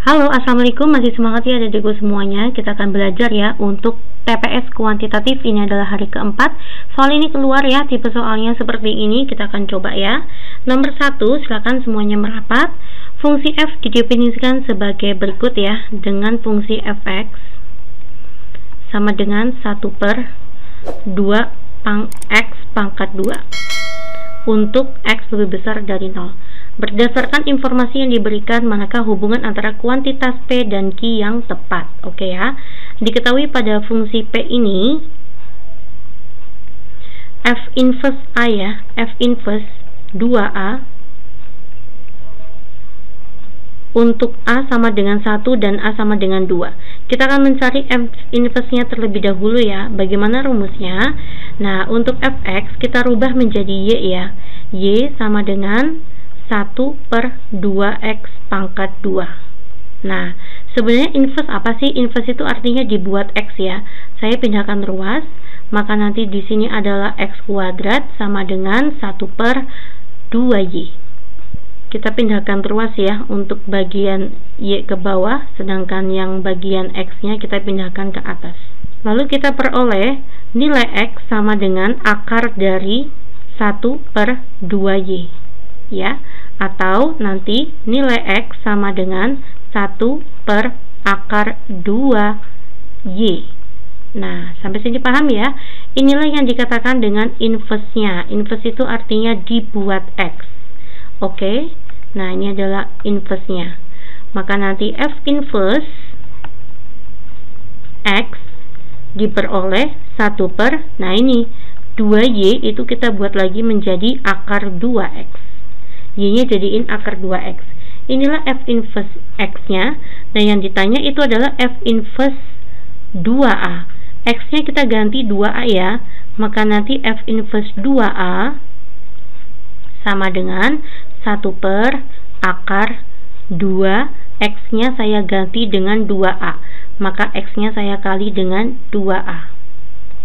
Halo, assalamualaikum, masih semangat ya adikku semuanya. Kita akan belajar ya untuk TPS kuantitatif. Ini adalah hari keempat. Soal ini keluar ya, tipe soalnya seperti ini. Kita akan coba ya. Nomor 1, silakan semuanya merapat. Fungsi f didefinisikan sebagai berikut ya, dengan fungsi fx sama dengan 1/2 x pangkat 2 untuk x lebih besar dari 0. Berdasarkan informasi yang diberikan, manakah hubungan antara kuantitas P dan Q yang tepat? Oke ya. Diketahui pada fungsi P ini F inverse A ya, F inverse 2A untuk A sama dengan 1 dan A sama dengan 2. Kita akan mencari F inverse-nya terlebih dahulu ya. Bagaimana rumusnya? Nah, untuk Fx kita rubah menjadi Y ya. Y sama dengan 1/2x pangkat 2. Nah, sebenarnya inverse apa sih? Inverse itu artinya dibuat x ya. Saya pindahkan ruas, maka nanti di sini adalah x kuadrat sama dengan 1/2y. Kita pindahkan ruas ya untuk bagian y ke bawah, sedangkan yang bagian x-nya kita pindahkan ke atas. Lalu kita peroleh nilai x sama dengan akar dari 1/2y ya, atau nanti nilai x sama dengan 1/2y. Nah, sampai sini paham ya? Inilah yang dikatakan dengan inverse-nya. Inverse itu artinya dibuat x. Oke. Nah, ini adalah inverse-nya. Maka nanti f inverse x diperoleh 1/, nah ini 2y itu kita buat lagi menjadi akar 2x. Y-nya jadiin akar 2x. Inilah F inverse X-nya. Nah, yang ditanya itu adalah F inverse 2A. X-nya kita ganti 2A ya. Maka nanti F inverse 2A sama dengan 1/akar 2. X-nya saya ganti dengan 2A. Maka X-nya saya kali dengan 2A.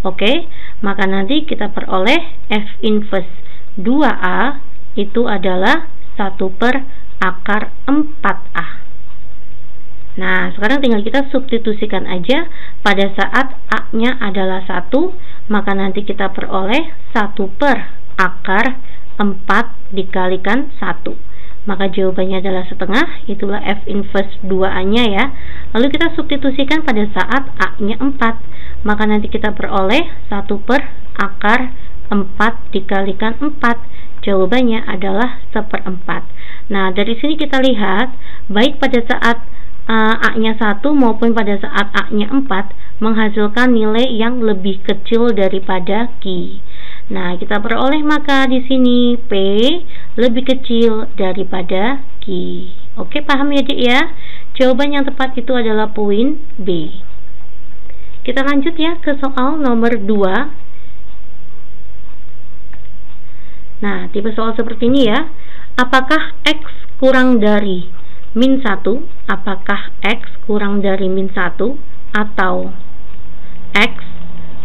Oke, maka nanti kita peroleh F inverse 2A itu adalah 1/4A. Nah, sekarang tinggal kita substitusikan aja. Pada saat A-nya adalah 1, maka nanti kita peroleh 1/4 dikalikan 1. Maka jawabannya adalah setengah, itulah F inverse 2A-nya ya. Lalu kita substitusikan pada saat A-nya 4, maka nanti kita peroleh 1/4 dikalikan 4. Jawabannya adalah 1/4. Nah, dari sini kita lihat, baik pada saat A-nya 1 maupun pada saat A-nya 4 menghasilkan nilai yang lebih kecil daripada Q. Nah, kita peroleh maka di sini P lebih kecil daripada Q. Oke, paham ya Dik ya? Jawaban yang tepat itu adalah poin B. Kita lanjut ya ke soal nomor 2. Nah, tipe soal seperti ini ya. Apakah X kurang dari min 1? Apakah X kurang dari min 1? Atau X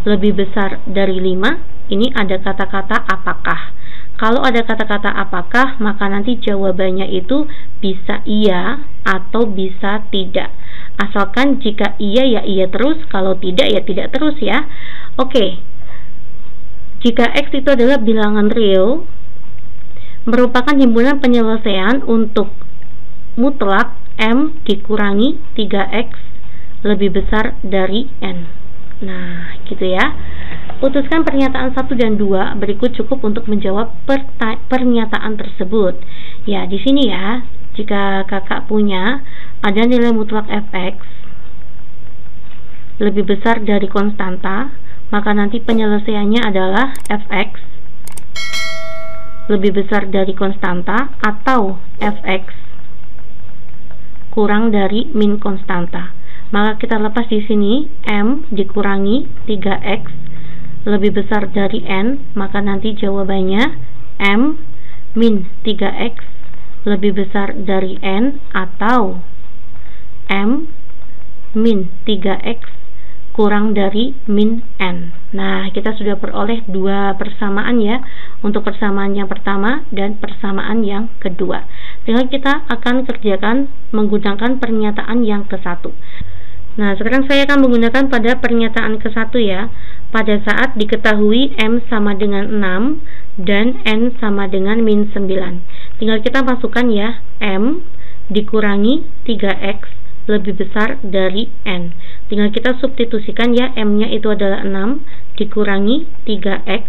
lebih besar dari 5? Ini ada kata-kata apakah. Kalau ada kata-kata apakah, maka nanti jawabannya itu bisa iya atau bisa tidak. Asalkan jika iya ya iya terus, kalau tidak ya tidak terus ya. Oke. Jika X itu adalah bilangan real, merupakan himpunan penyelesaian untuk mutlak M dikurangi 3X lebih besar dari N. Nah, gitu ya. Putuskan pernyataan 1 dan 2 berikut cukup untuk menjawab pernyataan tersebut. Ya, di sini ya, jika kakak punya ada nilai mutlak Fx lebih besar dari konstanta, maka nanti penyelesaiannya adalah Fx lebih besar dari konstanta atau Fx kurang dari min konstanta. Maka kita lepas di sini M dikurangi 3X lebih besar dari N, maka nanti jawabannya M min 3X lebih besar dari N atau M min 3X kurang dari min n. Nah, kita sudah peroleh dua persamaan ya, untuk persamaan yang pertama dan persamaan yang kedua. Tinggal kita akan kerjakan menggunakan pernyataan yang ke-1. Nah, sekarang saya akan menggunakan pada pernyataan ke-1 ya. Pada saat diketahui M sama dengan 6 dan N sama dengan min 9. Tinggal kita masukkan ya, M dikurangi 3X lebih besar dari N. Tinggal kita substitusikan ya, M-nya itu adalah 6 dikurangi 3X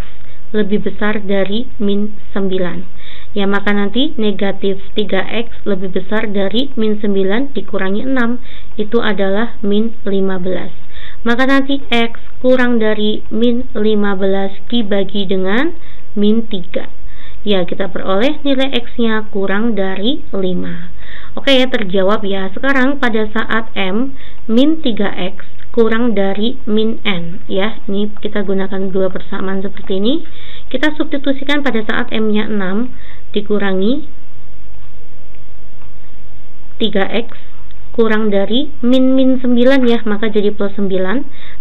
lebih besar dari min 9. Ya, maka nanti negatif 3X lebih besar dari min 9 dikurangi 6 itu adalah min 15. Maka nanti X kurang dari min 15 dibagi dengan min 3. Ya, kita peroleh nilai X-nya kurang dari 5. Oke ya, terjawab ya. Sekarang pada saat M min 3X kurang dari min N ya, ini kita gunakan dua persamaan seperti ini. Kita substitusikan pada saat M-nya 6 dikurangi 3X kurang dari min 9 ya, maka jadi plus 9.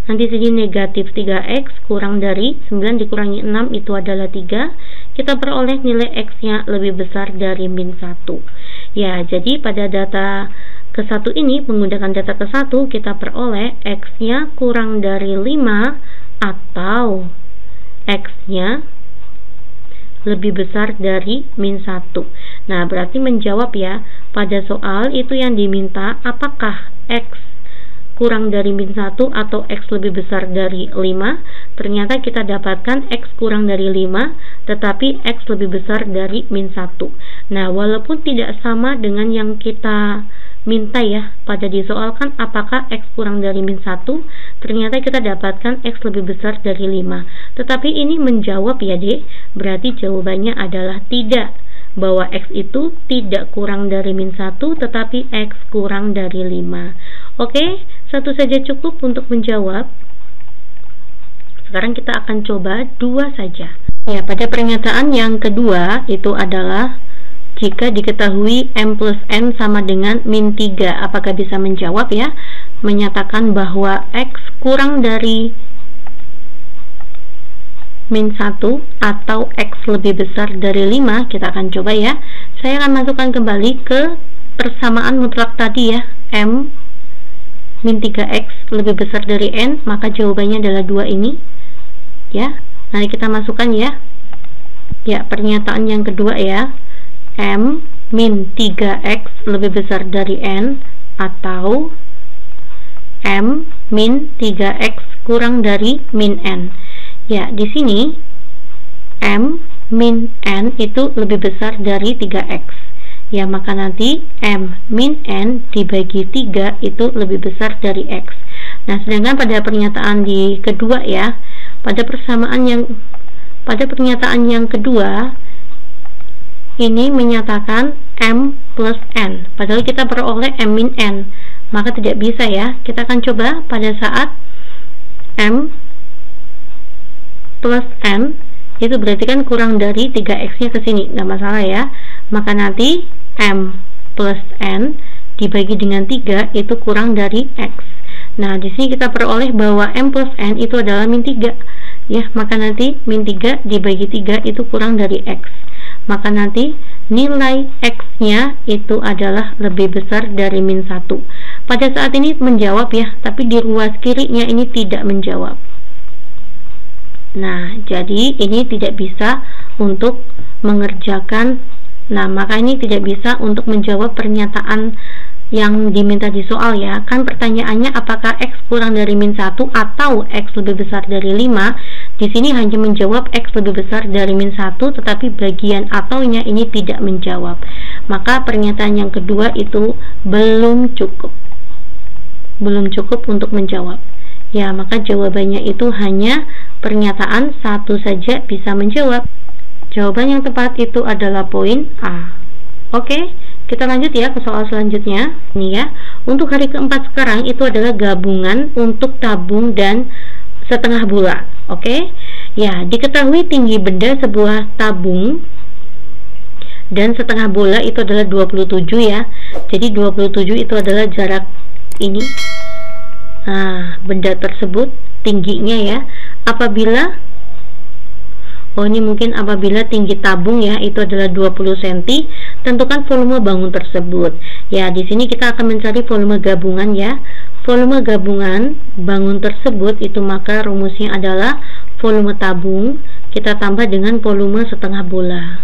Nanti sini negatif 3X kurang dari 9 dikurangi 6 itu adalah 3. Kita peroleh nilai X-nya lebih besar dari min 1. Ya, jadi pada data ke-1 ini, menggunakan data ke-1, kita peroleh X-nya kurang dari 5 atau X-nya lebih besar dari min 1. Nah, berarti menjawab ya, pada soal itu yang diminta apakah X kurang dari min 1 atau X lebih besar dari 5. Ternyata kita dapatkan X kurang dari 5 tetapi X lebih besar dari min 1. Nah, walaupun tidak sama dengan yang kita minta ya, pada disoalkan apakah X kurang dari min 1, ternyata kita dapatkan X lebih besar dari 5. Tetapi ini menjawab ya dek, berarti jawabannya adalah tidak, bahwa X itu tidak kurang dari min 1 tetapi X kurang dari 5. Oke, satu saja cukup untuk menjawab. Sekarang kita akan coba dua saja. Ya, pada pernyataan yang kedua itu adalah jika diketahui M plus N sama dengan min 3, apakah bisa menjawab ya? Menyatakan bahwa X kurang dari min 1 atau X lebih besar dari 5, kita akan coba ya. Saya akan masukkan kembali ke persamaan mutlak tadi ya, M min 3X lebih besar dari N, maka jawabannya adalah 2 ini ya. Nanti kita masukkan ya. Ya, pernyataan yang kedua ya, M min 3X lebih besar dari N atau M min 3X kurang dari min N. Ya, di sini M min N itu lebih besar dari 3X. Ya, maka nanti M min N dibagi 3 itu lebih besar dari X. Nah, sedangkan pada pernyataan di kedua ya, pada pernyataan yang kedua ini menyatakan M plus N, padahal kita peroleh M min N, maka tidak bisa ya. Kita akan coba pada saat M plus N itu berarti kan kurang dari 3X nya ke sini, nggak masalah ya. Maka nanti M plus N dibagi dengan 3 itu kurang dari X. Nah, di sini kita peroleh bahwa M plus N itu adalah min 3 ya, maka nanti min 3 dibagi 3 itu kurang dari X. Maka nanti nilai X-nya itu adalah lebih besar dari min 1. Pada saat ini menjawab ya, tapi di ruas kirinya ini tidak menjawab. Nah, jadi ini tidak bisa untuk mengerjakan. Nah, maka ini tidak bisa untuk menjawab pernyataan yang diminta di soal ya. Kan pertanyaannya apakah X kurang dari min 1 atau X lebih besar dari 5. Di sini hanya menjawab X lebih besar dari min 1, tetapi bagian ataunya ini tidak menjawab. Maka pernyataan yang kedua itu belum cukup. Belum cukup untuk menjawab. Ya, maka jawabannya itu hanya pernyataan satu saja bisa menjawab. Jawaban yang tepat itu adalah poin A. Oke, kita lanjut ya ke soal selanjutnya. Ini ya, untuk hari keempat sekarang itu adalah gabungan untuk tabung dan setengah bola. Oke, ya, diketahui tinggi benda sebuah tabung dan setengah bola itu adalah 27 ya. Jadi 27 itu adalah jarak ini Nah, benda tersebut tingginya ya, apabila ini mungkin apabila tinggi tabung ya itu adalah 20 cm, tentukan volume bangun tersebut. Ya, di sini kita akan mencari volume gabungan ya. Volume gabungan bangun tersebut itu maka rumusnya adalah volume tabung kita tambah dengan volume setengah bola.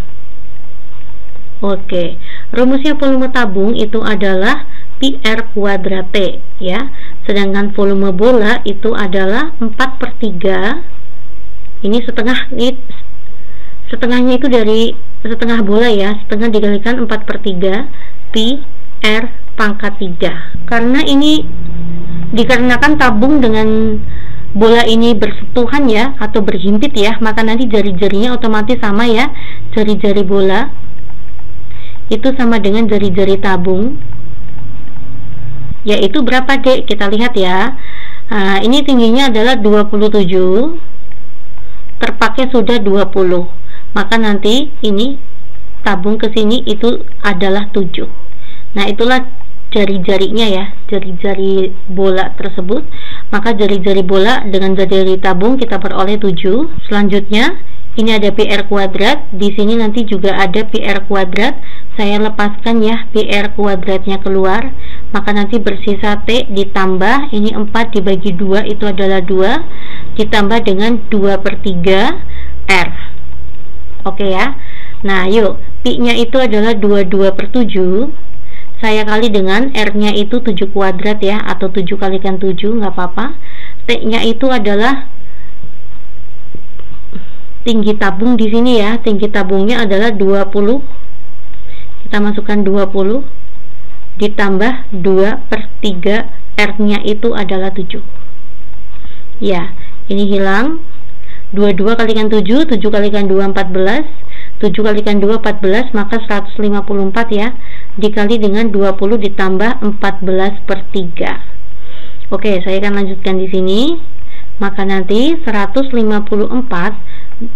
Oke, rumusnya volume tabung itu adalah pi R kuadrat T ya. Sedangkan volume bola itu adalah 4/3. Ini setengahnya itu dari setengah bola ya, setengah dikalikan 4/3 pi R pangkat 3. Karena ini dikarenakan tabung dengan bola ini bersentuhan ya, atau berhimpit ya, maka nanti jari-jarinya otomatis sama ya. Jari-jari bola itu sama dengan jari-jari tabung, yaitu berapa Dek? Kita lihat ya. Nah, ini tingginya adalah 27, terpakai sudah 20, maka nanti ini tabung ke sini itu adalah 7. Nah, itulah jari-jarinya ya, jari-jari bola tersebut. Maka jari-jari bola dengan jari-jari tabung kita peroleh 7. Selanjutnya ini ada PR kuadrat, di sini nanti juga ada PR kuadrat. Saya lepaskan ya PR kuadratnya keluar, maka nanti bersisa T ditambah ini 4 dibagi 2 itu adalah 2 ditambah dengan 2/3 R. Oke ya. Nah, yuk, pi nya itu adalah 22/7. Saya kali dengan R nya itu 7 kuadrat ya, atau 7 kalikan 7 nggak apa-apa. T nya itu adalah tinggi tabung di sini ya. Tinggi tabungnya adalah 20. Kita masukkan 20 ditambah 2/3 R nya itu adalah 7. Ya, ini hilang. 22 kalikan 7, 7 kalikan 2 14, 7 kalikan 2 14, maka 154 ya, dikali dengan 20 ditambah 14/3. Oke, saya akan lanjutkan di sini. Maka nanti 154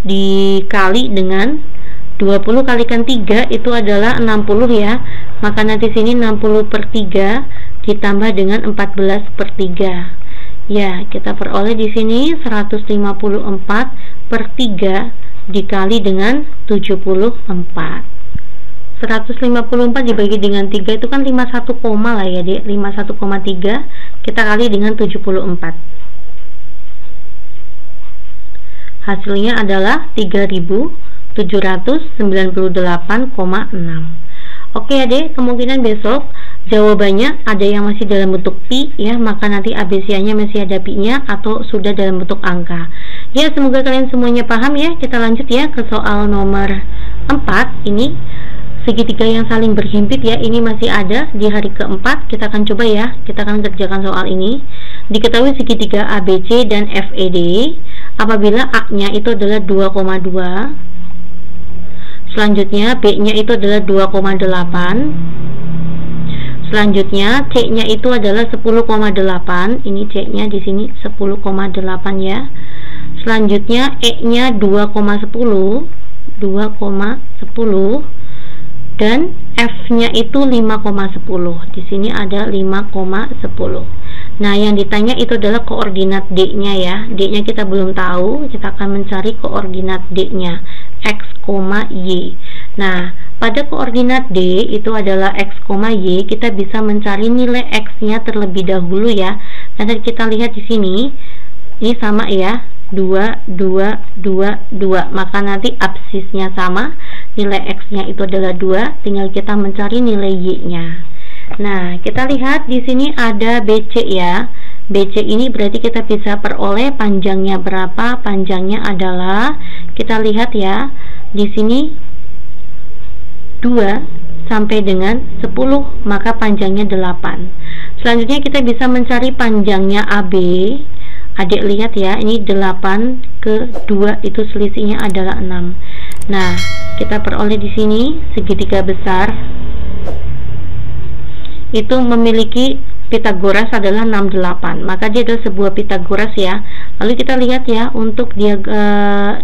dikali dengan 20 kalikan 3 itu adalah 60 ya. Maka nanti sini 60/3 ditambah dengan 14/3. Ya, kita peroleh di sini 154/3 dikali dengan 74. 154 dibagi dengan 3 itu kan 51, lah ya Dek. 51,3 kita kali dengan 74. Hasilnya adalah 3798,6. Oke Adik, kemungkinan besok jawabannya ada yang masih dalam bentuk pi ya, maka nanti ABC-nya masih ada pi-nya atau sudah dalam bentuk angka. Ya, semoga kalian semuanya paham ya. Kita lanjut ya ke soal nomor 4. Ini segitiga yang saling berhimpit ya, ini masih ada di hari keempat. Kita akan coba ya, kita akan kerjakan soal ini. Diketahui segitiga ABC dan FED apabila A-nya itu adalah 2,2, selanjutnya B-nya itu adalah 2,8, selanjutnya C-nya itu adalah 10,8. Ini C-nya di sini 10,8 ya. Selanjutnya E-nya 2,10 dan F-nya itu 5,10. Di sini ada 5,10. Nah, yang ditanya itu adalah koordinat D-nya ya. D-nya kita belum tahu, kita akan mencari koordinat D-nya, X, Y. Nah, pada koordinat D itu adalah X, Y, kita bisa mencari nilai X-nya terlebih dahulu ya. Nanti kita lihat di sini, ini sama ya, 2, 2, 2, 2. Maka nanti absisnya sama, nilai X-nya itu adalah 2, tinggal kita mencari nilai Y-nya. Nah, kita lihat di sini ada BC ya. BC ini berarti kita bisa peroleh panjangnya berapa? Panjangnya adalah, kita lihat ya, di sini 2 sampai dengan 10, maka panjangnya 8. Selanjutnya kita bisa mencari panjangnya AB. Adik lihat ya, ini 8 ke 2 itu selisihnya adalah 6. Nah, kita peroleh di sini segitiga besar itu memiliki Pitagoras adalah 68, maka dia adalah sebuah Pitagoras ya. Lalu kita lihat ya untuk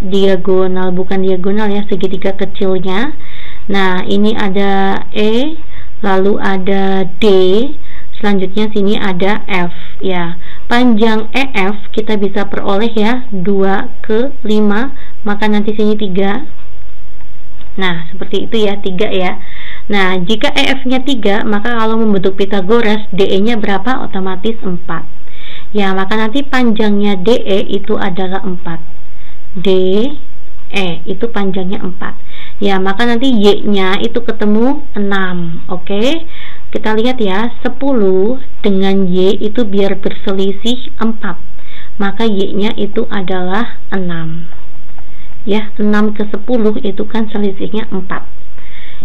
diagonal, bukan diagonal ya, segitiga kecilnya. Nah, ini ada E, lalu ada D, selanjutnya sini ada F ya. panjang EF kita bisa peroleh ya 2 ke 5, maka nanti sini 3. Nah seperti itu ya, 3 ya. Nah jika EF nya 3, maka kalau membentuk Pitagoras DE nya berapa? Otomatis 4 ya, maka nanti panjangnya DE itu adalah 4. DE itu panjangnya 4 ya, maka nanti Y nya itu ketemu 6. Oke, kita lihat ya, 10 dengan Y itu biar berselisih 4, maka Y nya itu adalah 6 ya. 6 ke 10 itu kan selisihnya 4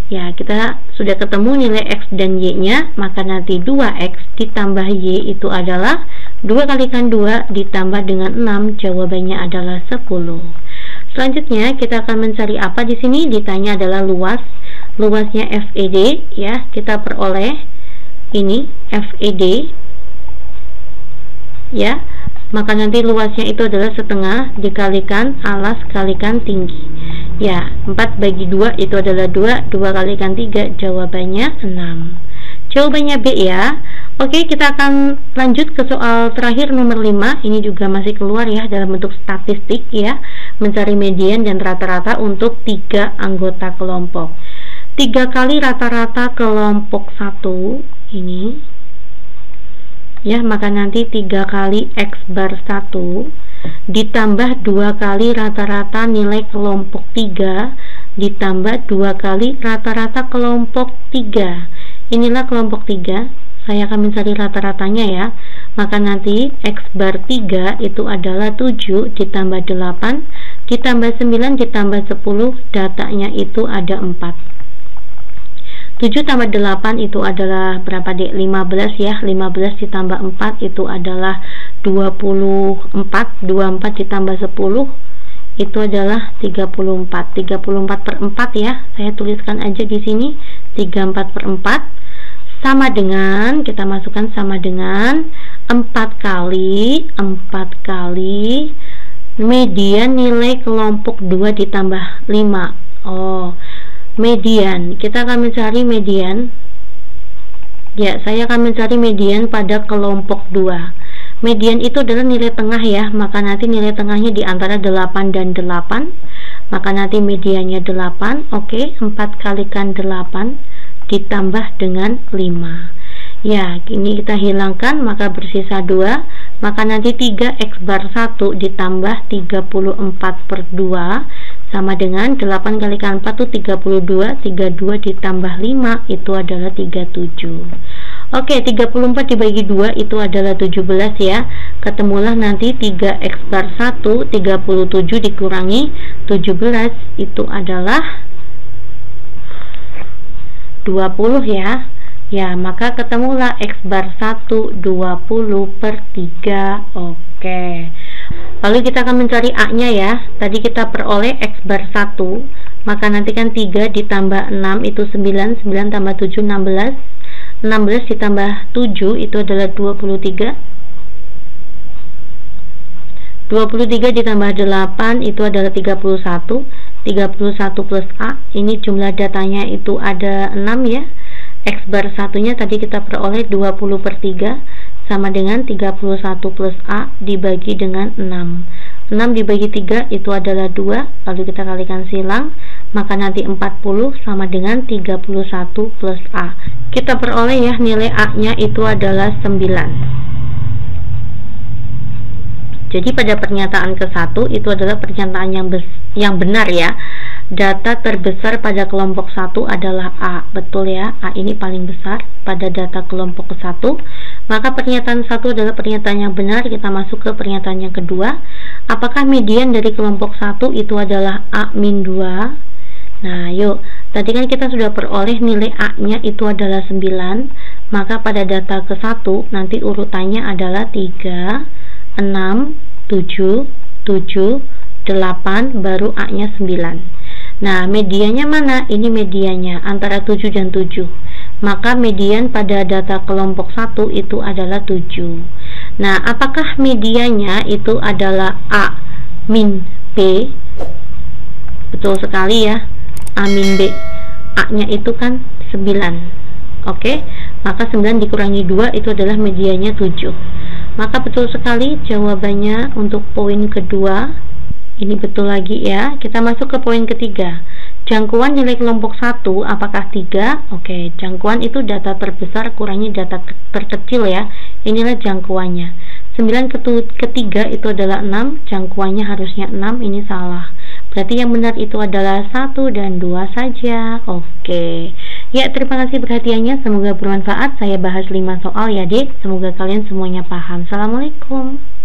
ya. Kita sudah ketemu nilai X dan Y nya, maka nanti 2X ditambah Y itu adalah 2 kalikan 2 ditambah dengan 6, jawabannya adalah 10. Selanjutnya kita akan mencari apa di sini? Ditanya adalah luas. Luasnya FED ya, kita peroleh ini FED ya, maka nanti luasnya itu adalah setengah dikalikan alas kalikan tinggi ya. 4 bagi 2 itu adalah 2, 2 kalikan 3, jawabannya 6. Jawabannya B ya. Oke, kita akan lanjut ke soal terakhir nomor 5. Ini juga masih keluar ya dalam bentuk statistik ya, mencari median dan rata-rata untuk 3 anggota kelompok. 3 kali rata-rata kelompok 1 ini ya, maka nanti 3 kali X bar 1 ditambah 2 kali rata-rata nilai kelompok 3 ditambah 2 kali rata-rata kelompok 3. Inilah kelompok 3. Saya akan mencari rata-ratanya ya, maka nanti X bar 3 itu adalah 7 ditambah 8 ditambah 9 ditambah 10, datanya itu ada 4. 7 tambah 8 itu adalah berapa dek? 15 ya. 15 ditambah 4 itu adalah 24. 24 ditambah 10 itu adalah 34. 34 per 4 ya, saya tuliskan aja di sini 34 per 4 sama dengan, kita masukkan sama dengan 4 kali median nilai kelompok 2 ditambah 5. Oh, median, kita akan mencari median ya, saya akan mencari median pada kelompok 2. Median itu adalah nilai tengah ya, maka nanti nilai tengahnya di antara 8 dan 8, maka nanti mediannya 8. Oke, 4 kalikan 8 ditambah dengan 5 ya. Ini kita hilangkan, maka bersisa 2, maka nanti 3X bar 1 ditambah 34 per 2 sama dengan 8 kalikan 4 itu 32, 32 ditambah 5 itu adalah 37. Oke, 34 dibagi 2 itu adalah 17 ya. Ketemulah nanti 3X bar 1 37 dikurangi 17 itu adalah 20 ya. Ya, maka ketemulah X bar 1 20 per 3. Oke. Lalu kita akan mencari A nya ya. Tadi kita peroleh X bar 1, maka nanti kan 3 ditambah 6 itu 9, 9 tambah 7 16, 16 ditambah 7 itu adalah 23, 23 ditambah 8 itu adalah 31, 31 plus A, ini jumlah datanya itu ada 6 ya. X bar satunya tadi kita peroleh 20 per 3 sama dengan 31 plus A dibagi dengan 6. 6 dibagi 3 itu adalah 2, lalu kita kalikan silang, maka nanti 40 sama dengan 31 plus A. Kita peroleh ya, nilai A nya itu adalah 9. Jadi pada pernyataan ke-1 itu adalah pernyataan yang benar ya. Data terbesar pada kelompok 1 adalah A. Betul ya, A ini paling besar pada data kelompok ke-1. Maka pernyataan 1 adalah pernyataan yang benar. Kita masuk ke pernyataan yang kedua. Apakah median dari kelompok 1 itu adalah A-2? Nah yuk, tadi kan kita sudah peroleh nilai A nya itu adalah 9. Maka pada data ke-1 nanti urutannya adalah 3 6, 7, 7, 8, baru A nya 9. Nah mediannya mana? Ini mediannya antara 7 dan 7. Maka median pada data kelompok 1 itu adalah 7. Nah apakah mediannya itu adalah A min B? Betul sekali ya, A min B. A nya itu kan 9. Oke, maka 9 dikurangi 2 itu adalah mediannya 7. Maka betul sekali jawabannya untuk poin kedua. Ini betul lagi ya. Kita masuk ke poin ketiga. Jangkauan nilai kelompok 1 apakah 3? Oke, jangkauan itu data terbesar kurangi data terkecil ya. Inilah jangkauannya. 9 ketiga itu adalah 6, jangkauannya harusnya 6, ini salah. Berarti yang benar itu adalah 1 dan 2 saja. Oke. Ya, terima kasih perhatiannya. Semoga bermanfaat. Saya bahas 5 soal ya, Dik. Semoga kalian semuanya paham. Assalamualaikum.